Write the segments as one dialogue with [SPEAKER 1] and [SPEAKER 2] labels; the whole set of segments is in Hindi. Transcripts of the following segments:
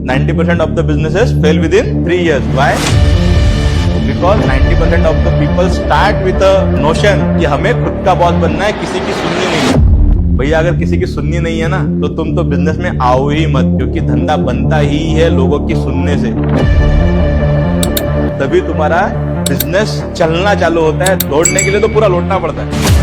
[SPEAKER 1] 90% of the businesses fail within 3 years. Why? Because 90% of the people start with a notion कि हमें खुद का बॉस बनना है, किसी की सुननी नहीं है। भैया अगर किसी की सुननी नहीं है ना तो तुम तो बिजनेस में आओ ही मत, क्योंकि धंधा बनता ही है लोगों की सुनने से। तभी तुम्हारा बिजनेस चलना चालू होता है। दौड़ने के लिए तो पूरा लौटना पड़ता है।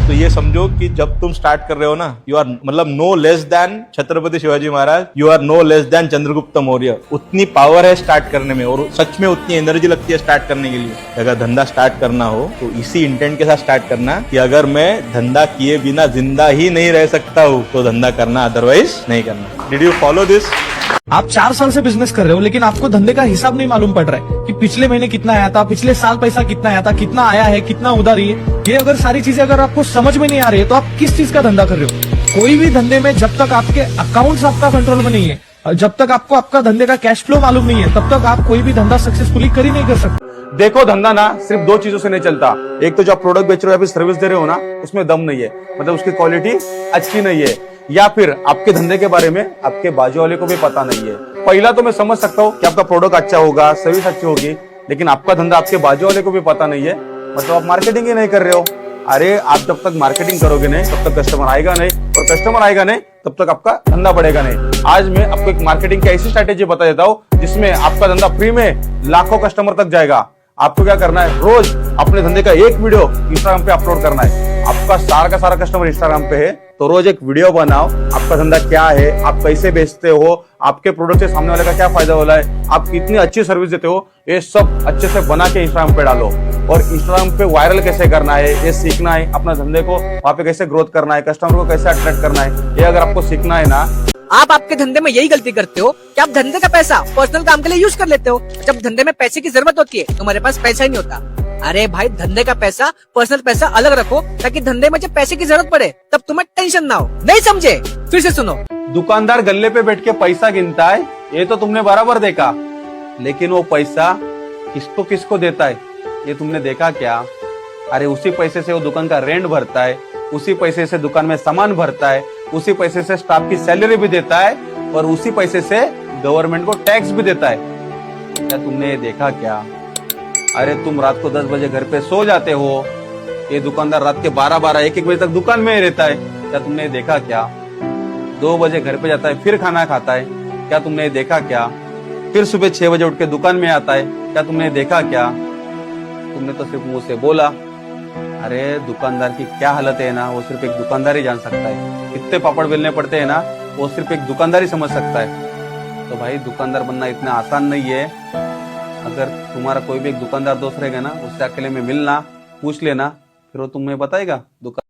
[SPEAKER 1] तो ये समझो कि जब तुम स्टार्ट कर रहे हो ना, यू आर मतलब no less than Chhatrapati Shivaji Maharaj, you are no less than Chandragupta Maurya. उतनी पावर है स्टार्ट करने में, और सच में उतनी एनर्जी लगती है स्टार्ट करने के लिए। अगर धंधा स्टार्ट करना हो तो इसी इंटेंट के साथ स्टार्ट करना कि अगर मैं धंधा किए बिना जिंदा ही नहीं रह सकता हूँ तो धंधा करना, अदरवाइज नहीं करना। Did you follow this?
[SPEAKER 2] आप 4 साल से बिजनेस कर रहे हो लेकिन आपको धंधे का हिसाब नहीं मालूम पड़ रहा है कि पिछले महीने कितना आया था, पिछले साल पैसा कितना आया था, कितना आया है, कितना उधारी है। ये अगर सारी चीजें अगर आपको समझ में नहीं आ रही है तो आप किस चीज का धंधा कर रहे हो? कोई भी धंधे में जब तक आपके अकाउंट्स आपका कंट्रोल में नहीं है, जब तक आपको आपका धंधे का कैश फ्लो मालूम नहीं है, तब तक आप कोई भी धंधा सक्सेसफुली कर ही नहीं कर सकते।
[SPEAKER 3] देखो, धंधा ना सिर्फ 2 चीजों से नहीं चलता। एक तो जो आप प्रोडक्ट बेच रहे हो या फिर सर्विस दे रहे हो ना, उसमें दम नहीं है, मतलब उसकी क्वालिटी अच्छी नहीं है, या फिर आपके धंधे के बारे में आपके बाजू वाले को भी पता नहीं है। पहला तो मैं समझ सकता हूँ कि आपका प्रोडक्ट अच्छा होगा, सर्विस अच्छी होगी, लेकिन आपका धंधा आपके बाजू वाले को भी पता नहीं है, मतलब आप मार्केटिंग ही नहीं कर रहे हो। अरे आप जब तक मार्केटिंग करोगे नहीं तब तक कस्टमर आएगा नहीं, और कस्टमर आएगा नहीं तब तक आपका धंधा बढ़ेगा नहीं। आज मैं आपको एक मार्केटिंग की ऐसी स्ट्रैटेजी बता देता हूँ जिसमें आपका धंधा फ्री में लाखों कस्टमर तक जाएगा। आपको क्या करना है, रोज अपने धंधे का एक वीडियो इंस्टाग्राम पे अपलोड करना है। आपका सारा का सारा कस्टमर इंस्टाग्राम पे है, तो रोज एक वीडियो बनाओ, आपका धंधा क्या है, आप कैसे बेचते हो, आपके प्रोडक्ट से सामने वाले का क्या फायदा हो रहा है, आप कितनी अच्छी सर्विस देते हो, ये सब अच्छे से बना के इंस्टाग्राम पे डालो। और इंस्टाग्राम पे वायरल कैसे करना है ये सीखना है, अपना धंधे को वहां पे कैसे ग्रोथ करना है, कस्टमर को कैसे अट्रैक्ट करना है, ये अगर आपको सीखना है ना।
[SPEAKER 4] आप आपके धंधे में यही गलती करते हो कि आप धंधे का पैसा पर्सनल काम के लिए यूज कर लेते हो। जब धंधे में पैसे की जरूरत होती है तुम्हारे पास पैसा ही नहीं होता। अरे भाई, धंधे का पैसा पर्सनल पैसा अलग रखो, ताकि धंधे में जब पैसे की जरूरत पड़े तब तुम्हें टेंशन ना हो। नहीं समझे? फिर से सुनो।
[SPEAKER 3] दुकानदार गल्ले पे बैठ के पैसा गिनता है, ये तो तुमने बराबर देखा, लेकिन वो पैसा किसको किसको देता है ये तुमने देखा क्या? अरे उसी पैसे से वो दुकान का रेंट भरता है, उसी पैसे से दुकान में सामान भरता है, उसी पैसे से स्टाफ की सैलरी भी देता है, और उसी पैसे से गवर्नमेंट को टैक्स भी देता है। क्या तुमने ये देखा क्या? अरे तुम रात को 10 बजे घर पे सो जाते हो, ये दुकानदार रात के 12-12, 1-1 बजे तक दुकान में ही रहता है। क्या तुमने ये देखा क्या? 2 बजे घर पे जाता है, फिर खाना खाता है। क्या तुमने ये देखा क्या? फिर सुबह 6 बजे उठ के दुकान में आता है। क्या तुमने देखा क्या? तुमने तो सिर्फ मुंह से बोला। अरे दुकानदार की क्या हालत है ना, वो सिर्फ एक दुकानदार ही जान सकता है। कितने पापड़ बेलने पड़ते हैं ना, वो सिर्फ एक दुकानदार ही समझ सकता है। तो भाई, दुकानदार बनना इतना आसान नहीं है। अगर तुम्हारा कोई भी एक दुकानदार दोस्त रहेगा ना, उससे अकेले में मिलना, पूछ लेना, फिर वो तुम्हें बताएगा दुकान